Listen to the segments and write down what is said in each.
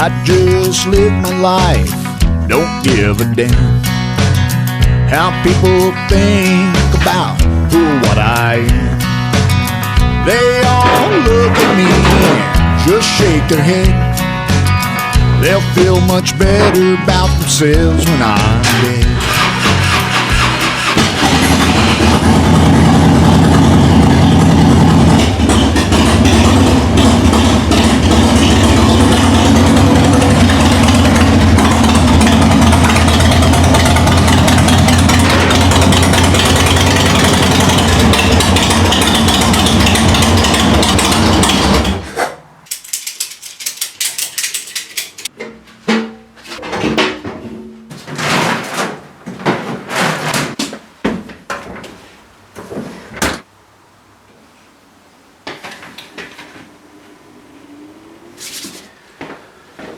I just live my life, don't give a damn how people think about who or what I am. They all look at me and just shake their head. They'll feel much better about themselves when I'm dead.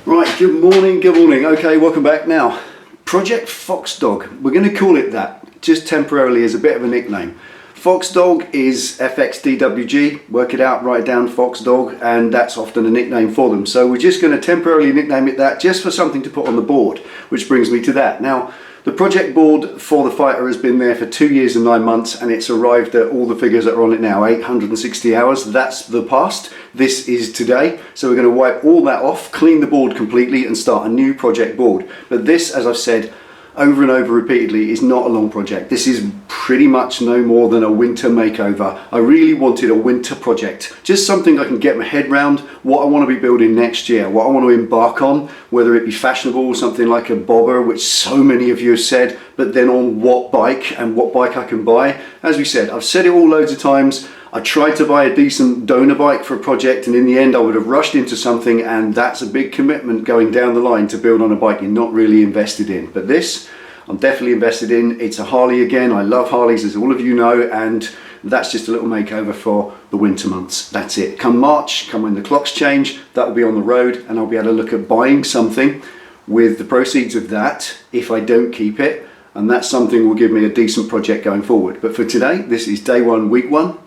Right, good morning. Okay, welcome back. Now, Project FoXDaWG, we're going to call it that, just temporarily as a bit of a nickname. FoXDaWG is FoXDaWG, work it out, write it down, FoXDaWG, and that's often a nickname for them. So we're just going to temporarily nickname it that, just for something to put on the board, which brings me to that. Now, the project board for the fighter has been there for 2 years and 9 months, and it's arrived at all the figures that are on it now, 860 hours. That's the past. This is today. So we're going to wipe all that off, clean the board completely, and start a new project board. But this, as I've said over and over repeatedly, is not a long project. This is pretty much no more than a winter makeover. I really wanted a winter project, just something I can get my head round, what I want to be building next year, what I want to embark on, whether it be fashionable, something like a bobber, which so many of you have said, but then on what bike and what bike I can buy. As we said, I've said it all loads of times. I tried to buy a decent donor bike for a project, and in the end I would have rushed into something, and that's a big commitment going down the line to build on a bike you're not really invested in. But this, I'm definitely invested in. It's a Harley again. I love Harleys, as all of you know, and that's just a little makeover for the winter months. That's it. Come March, come when the clocks change, that will be on the road, and I'll be able to look at buying something with the proceeds of that if I don't keep it, and that's something will give me a decent project going forward. But for today, this is day one, week one,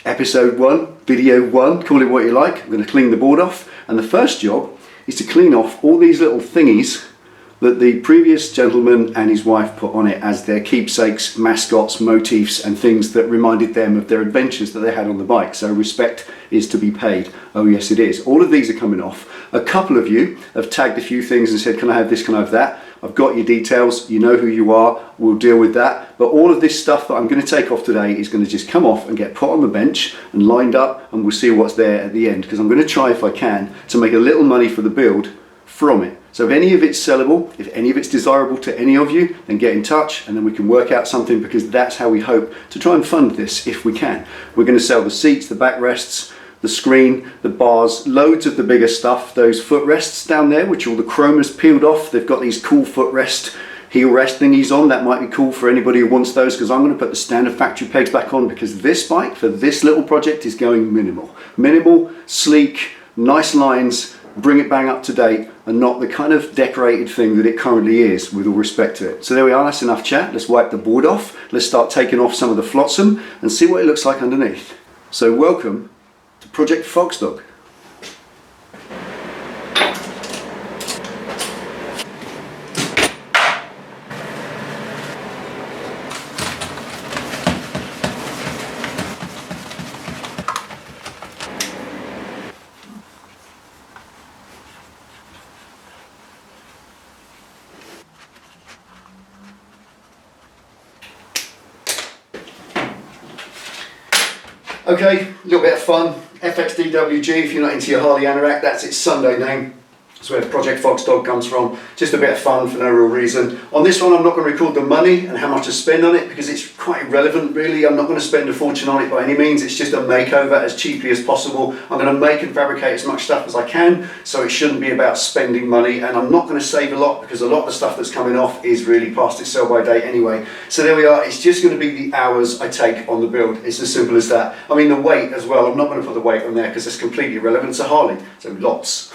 episode one, video one, call it what you like. I'm going to clean the board off, and the first job is to clean off all these little thingies that the previous gentleman and his wife put on it as their keepsakes, mascots, motifs, and things that reminded them of their adventures that they had on the bike. So respect is to be paid. Oh yes, it is. All of these are coming off. A couple of you have tagged a few things and said, can I have this, can I have that? I've got your details, you know who you are, we'll deal with that. But all of this stuff that I'm going to take off today is going to just come off and get put on the bench and lined up, and we'll see what's there at the end, because I'm going to try, if I can, to make a little money for the build from it. So if any of it's sellable, if any of it's desirable to any of you, then get in touch and then we can work out something, because that's how we hope to try and fund this if we can. We're going to sell the seats, the backrests, the screen, the bars, loads of the bigger stuff, those footrests down there, which all the chrome is peeled off. They've got these cool footrest, heel rest thingies on. That might be cool for anybody who wants those, because I'm going to put the standard factory pegs back on, because this bike for this little project is going minimal. Minimal, sleek, nice lines, bring it bang up to date, and not the kind of decorated thing that it currently is, with all respect to it. So there we are, that's enough chat. Let's wipe the board off. Let's start taking off some of the flotsam and see what it looks like underneath. So welcome to Project FoXDaWG. Okay, a little bit of fun. FoXDaWG, if you're not into your Harley anorak, that's its Sunday name. That's where Project FoXDaWG comes from. Just a bit of fun for no real reason. On this one, I'm not going to record the money and how much I spend on it, because it's quite irrelevant really. I'm not going to spend a fortune on it by any means. It's just a makeover as cheaply as possible. I'm going to make and fabricate as much stuff as I can, so it shouldn't be about spending money, and I'm not going to save a lot, because a lot of the stuff that's coming off is really past its sell by date anyway. So there we are. It's just going to be the hours I take on the build. It's as simple as that. I mean, the weight as well, I'm not going to put the weight on there because it's completely irrelevant. It's a Harley, so lots.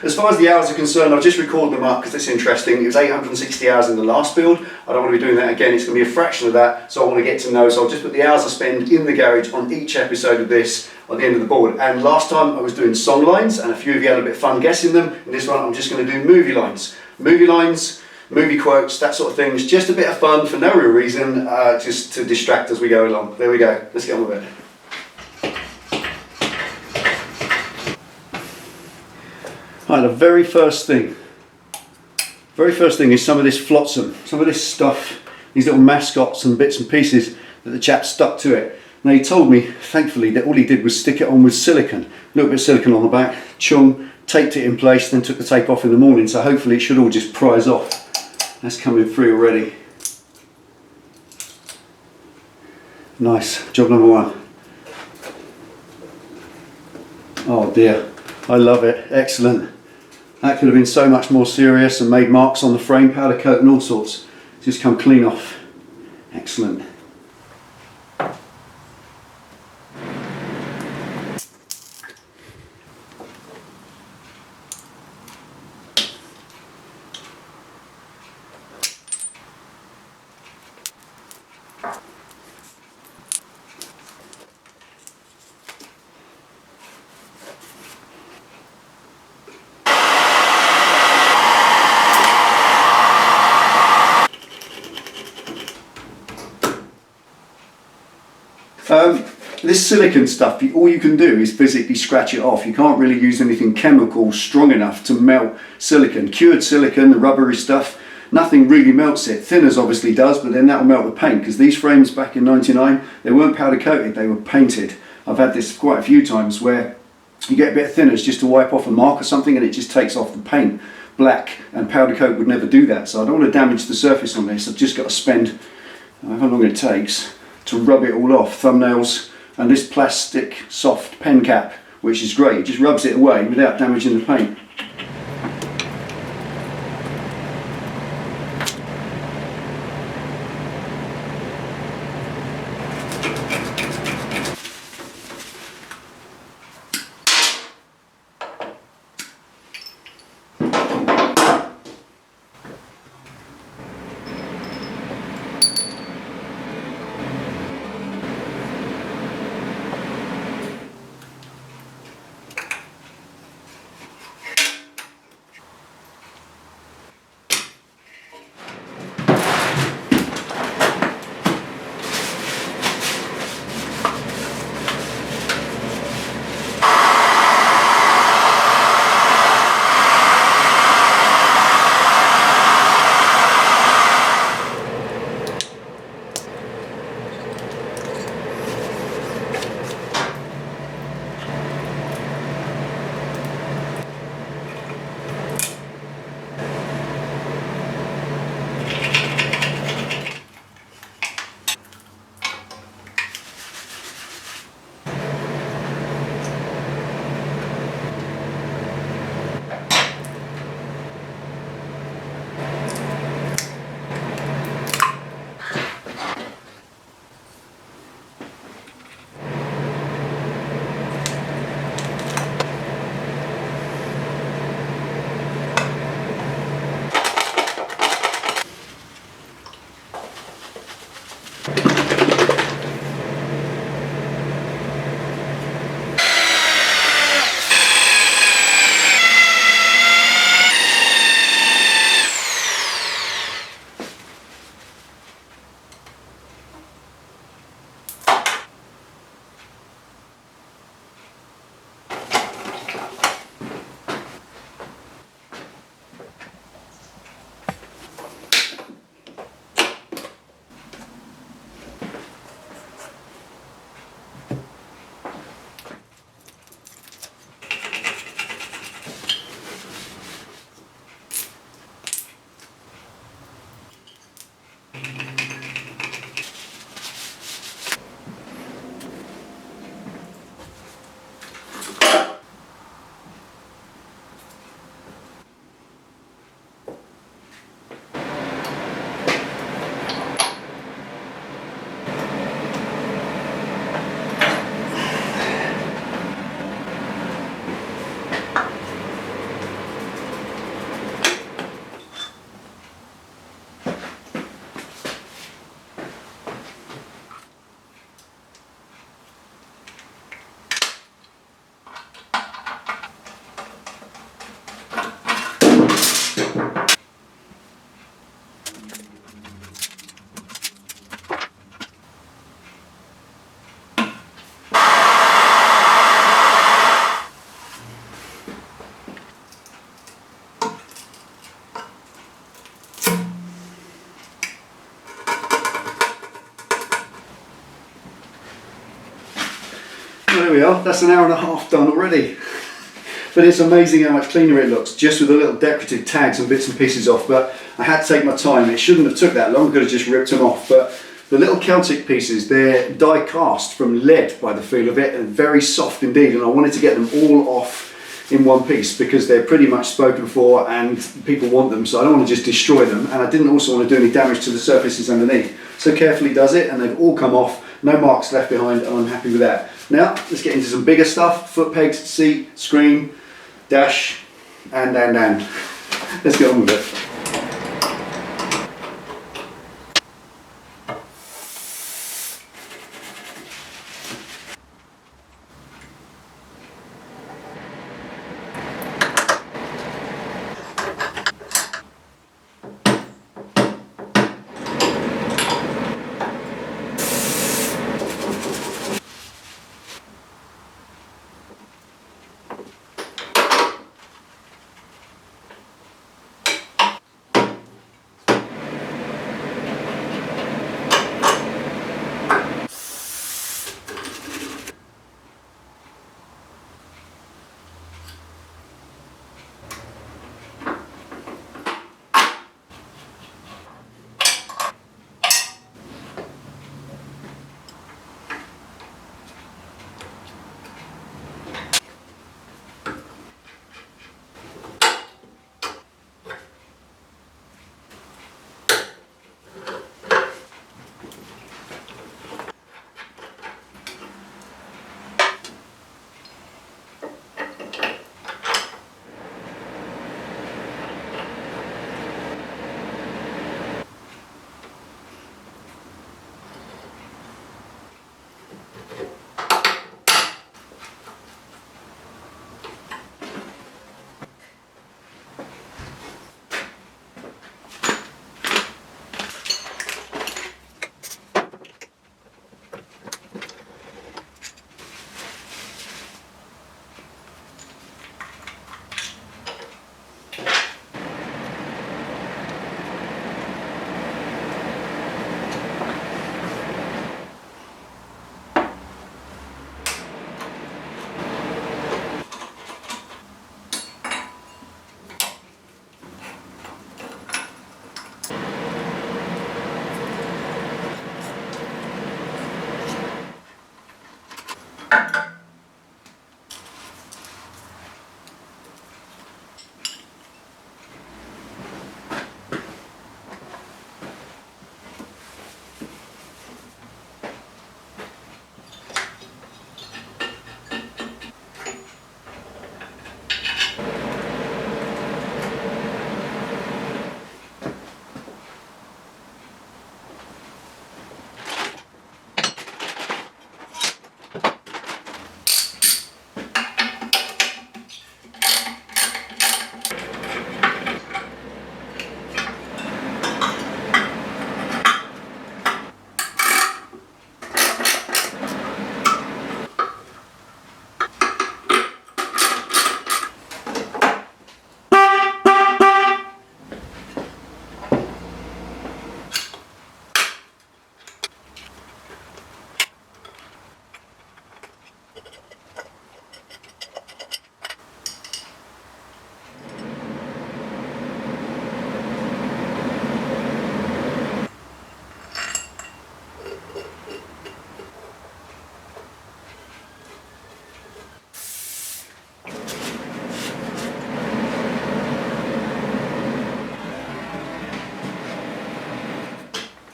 As far as the hours are concerned, I've just recorded them up because it's interesting. It was 860 hours in the last build. I don't want to be doing that again. It's going to be a fraction of that, so I want to get to know. So I'll just put the hours I spend in the garage on each episode of this on the end of the board. And last time I was doing song lines, and a few of you had a bit of fun guessing them. In this one, I'm just going to do movie lines. Movie lines, movie quotes, that sort of thing. It's just a bit of fun for no real reason, just to distract as we go along. There we go. Let's get on with it. Right, the very first thing is some of this flotsam, some of this stuff, these little mascots and bits and pieces that the chap stuck to it. Now he told me, thankfully, that all he did was stick it on with silicone, a little bit of silicone on the back, chung, taped it in place, then took the tape off in the morning, so hopefully it should all just prise off. That's coming through already. Nice, job number one. Oh dear, I love it, excellent. That could have been so much more serious and made marks on the frame, powder coat and all sorts. Just come clean off. Excellent. This silicone stuff, all you can do is physically scratch it off. You can't really use anything chemical strong enough to melt silicone. Cured silicone, the rubbery stuff, nothing really melts it. Thinners obviously does, but then that will melt the paint, because these frames back in '99, they weren't powder coated, they were painted. I've had this quite a few times where you get a bit of thinners just to wipe off a mark or something and it just takes off the paint black, and powder coat would never do that. So I don't want to damage the surface on this. I've just got to spend however long it takes to rub it all off. Thumbnails and this plastic soft pen cap, which is great, it just rubs it away without damaging the paint. we are, that's an hour and a half done already. But it's amazing how much cleaner it looks, just with the little decorative tags and bits and pieces off. But I had to take my time. It shouldn't have took that long, I could have just ripped them off. But the little Celtic pieces, they're die cast from lead by the feel of it, and very soft indeed. And I wanted to get them all off in one piece because they're pretty much spoken for and people want them. So I don't want to just destroy them. And I didn't also want to do any damage to the surfaces underneath. So carefully does it, and they've all come off. No marks left behind, and I'm happy with that. Now, let's get into some bigger stuff. Foot pegs, seat, screen, dash, and. Let's get on with it.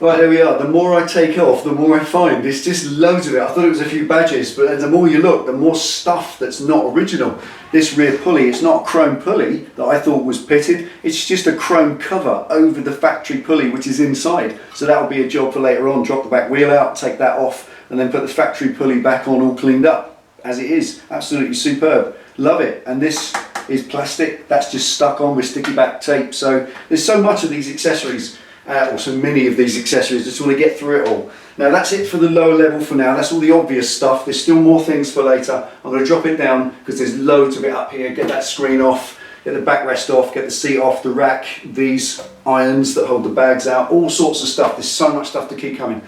Right, there we are. The more I take off, the more I find. It's just loads of it. I thought it was a few badges, but the more you look, the more stuff that's not original. This rear pulley, it's not a chrome pulley that I thought was pitted. It's just a chrome cover over the factory pulley, which is inside. So that'll be a job for later on. Drop the back wheel out, take that off, and then put the factory pulley back on all cleaned up, as it is. Absolutely superb. Love it. And this is plastic. That's just stuck on with sticky back tape. So there's so much of these accessories. Or so many of these accessories, just want to get through it all. Now that's it for the lower level for now. That's all the obvious stuff. There's still more things for later. I'm going to drop it down because there's loads of it up here. Get that screen off, get the backrest off, get the seat off, the rack, these irons that hold the bags out, all sorts of stuff. There's so much stuff to keep coming.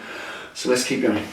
So let's keep going.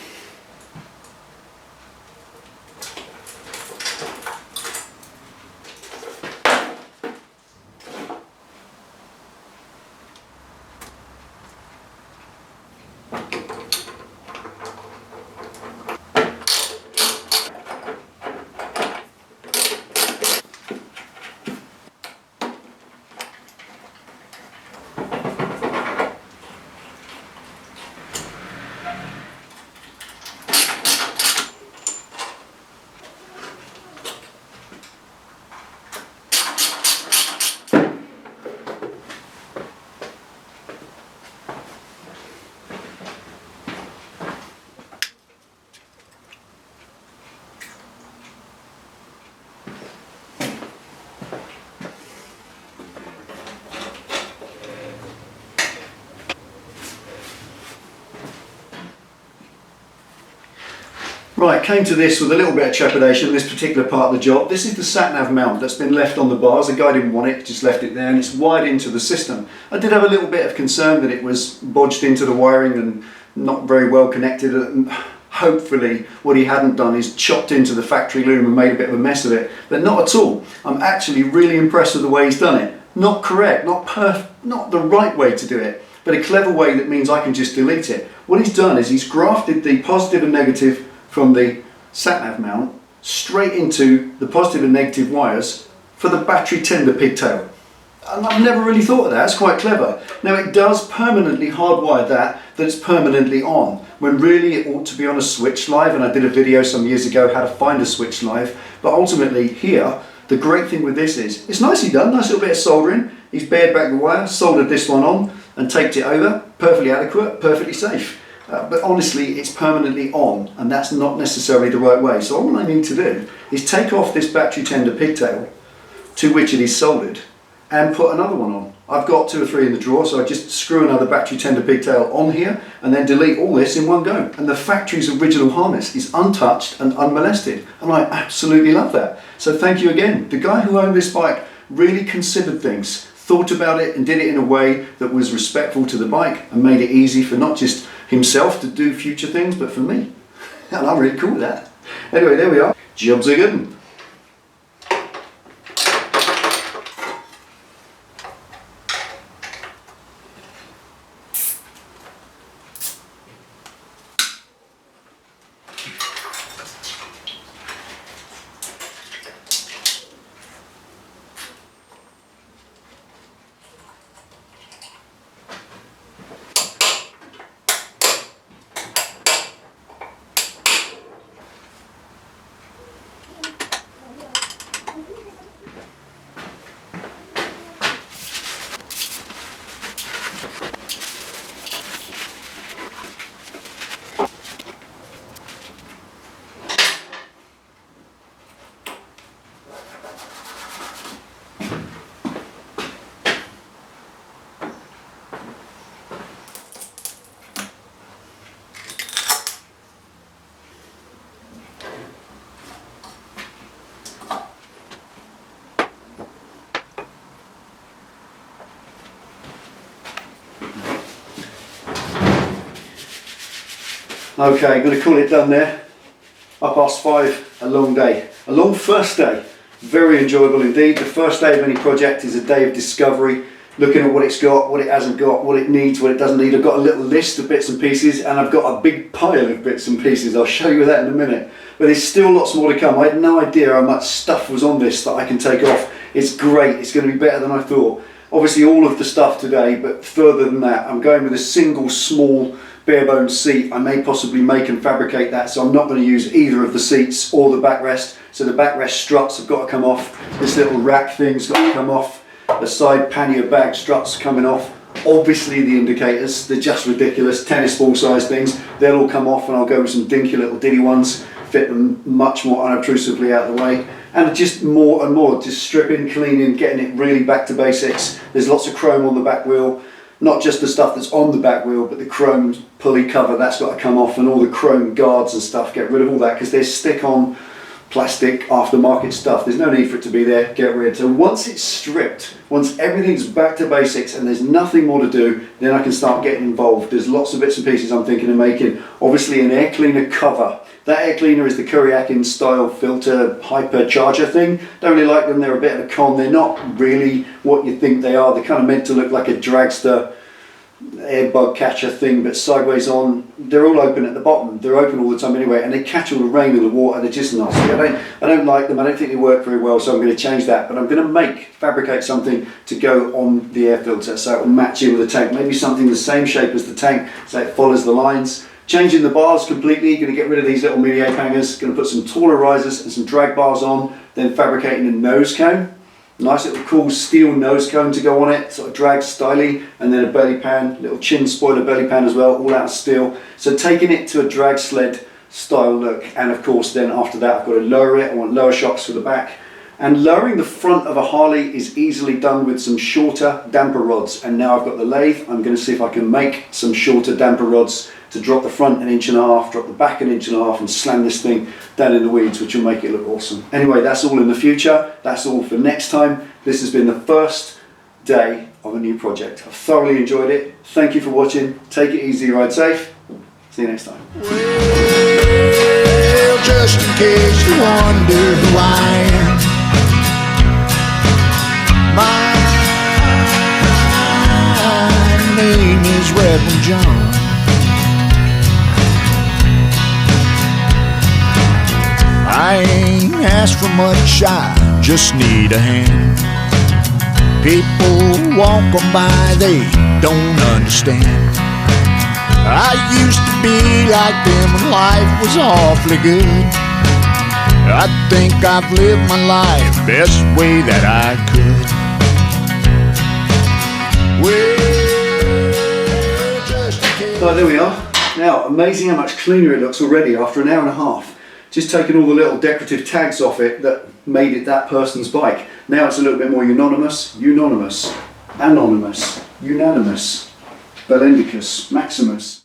Right, came to this with a little bit of trepidation, this particular part of the job. This is the sat-nav mount that's been left on the bars. The guy didn't want it, just left it there, and it's wired into the system. I did have a little bit of concern that it was bodged into the wiring and not very well connected. Hopefully what he hadn't done is chopped into the factory loom and made a bit of a mess of it, but not at all. I'm actually really impressed with the way he's done it. Not correct, not the right way to do it, but a clever way that means I can just delete it. What he's done is he's grafted the positive and negative from the sat-nav mount straight into the positive and negative wires for the battery tender pigtail. And I've never really thought of that. It's quite clever. Now it does permanently hardwire that it's permanently on, when really it ought to be on a switch live, and I did a video some years ago how to find a switch live. But ultimately here, the great thing with this is, it's nicely done, nice little bit of soldering. He's bared back the wire, soldered this one on and taped it over, perfectly adequate, perfectly safe. But honestly, it's permanently on, and that's not necessarily the right way. So all I need to do is take off this battery tender pigtail to which it is soldered and put another one on. I've got 2 or 3 in the drawer, so I just screw another battery tender pigtail on here and then delete all this in one go. And the factory's original harness is untouched and unmolested, and I absolutely love that. So thank you again. The guy who owned this bike really considered things, thought about it and did it in a way that was respectful to the bike and made it easy for not just himself to do future things, but for me. And I'm really cool with that. Anyway, there we are. Jobs are good. Okay, I'm going to call it done there. 5:30, a long day. A long first day. Very enjoyable indeed. The first day of any project is a day of discovery, looking at what it's got, what it hasn't got, what it needs, what it doesn't need. I've got a little list of bits and pieces, and I've got a big pile of bits and pieces. I'll show you that in a minute. But there's still lots more to come. I had no idea how much stuff was on this that I can take off. It's great. It's going to be better than I thought. Obviously all of the stuff today, but further than that, I'm going with a single small bare bones seat. I may possibly make and fabricate that, so I'm not going to use either of the seats or the backrest. So the backrest struts have got to come off. This little rack thing's got to come off. The side pannier bag struts coming off. Obviously the indicators, they're just ridiculous, tennis ball size things. They'll all come off, and I'll go with some dinky little diddy ones, fit them much more unobtrusively out of the way. And just more and more, just stripping, cleaning, getting it really back to basics. There's lots of chrome on the back wheel. Not just the stuff that's on the back wheel, but the chrome pulley cover, that's got to come off, and all the chrome guards and stuff, get rid of all that, because there's stick-on plastic aftermarket stuff. There's no need for it to be there, get rid. So once it's stripped, once everything's back to basics and there's nothing more to do, then I can start getting involved. There's lots of bits and pieces I'm thinking of making. Obviously an air cleaner cover. That air cleaner is the Kuryakin style filter hypercharger thing. Don't really like them, they're a bit of a con. They're not really what you think they are. They're kind of meant to look like a dragster air bug catcher thing, but sideways on. They're all open at the bottom. They're open all the time anyway, and they catch all the rain and the water. They're just nasty. I don't like them. I don't think they work very well, so I'm going to change that. But I'm going to fabricate something to go on the air filter so it will match in with the tank. Maybe something the same shape as the tank so it follows the lines. Changing the bars completely, going to get rid of these little mini ape hangers, going to put some taller risers and some drag bars on, then fabricating a nose cone. Nice little cool steel nose cone to go on it, sort of drag styly, and then a belly pan, little chin spoiler belly pan as well, all out of steel. So taking it to a drag sled style look, and of course then after that I've got to lower it. I want lower shocks for the back, And lowering the front of a Harley is easily done with some shorter damper rods. And now I've got the lathe, I'm going to see if I can make some shorter damper rods to drop the front 1.5 inches, drop the back 1.5 inches, and slam this thing down in the weeds, which will make it look awesome. Anyway, that's all in the future. That's all for next time. This has been the first day of a new project. I've thoroughly enjoyed it. Thank you for watching. Take it easy, ride safe. See you next time. Well, just in case you wonder who I am, my name is Reverend John. I ain't asked for much, I just need a hand. People walk on by, they don't understand. I used to be like them when life was awfully good. I think I've lived my life best way that I could. Well, just in case. So there we are. Now, amazing how much cleaner it looks already after 1.5 hours. Just taking all the little decorative tags off it that made it that person's bike. Now it's a little bit more unanimous, anonymous, belendicus, maximus.